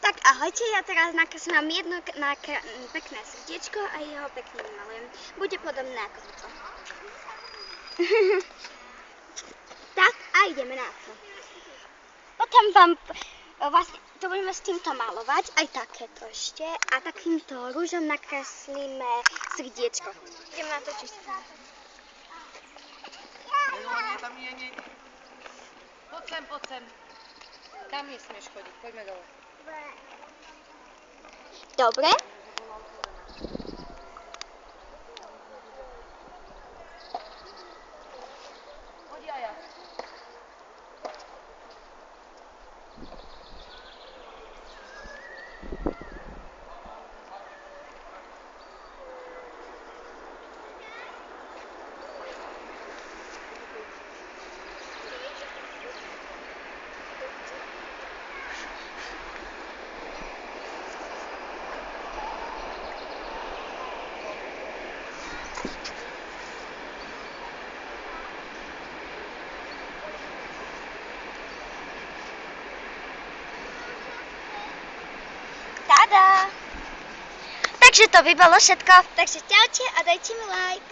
Tak ahojte, ja teraz nakreslím vám jedno pekné srdiečko a jeho pekne vymalujem. Bude podobné ako toto. Tak a ideme na to. Potom vám vlastne to budeme s týmto malovať, aj takéto ešte. A takýmto rúžom nakreslíme srdiečko. Ideme na to čisto. Nie. Poď sem. Tam nesmieš chodiť, poďme dole. Dobre. Poď Jaja. Tada! Takže to by bolo všetko. Takže čaute a dajte mi like.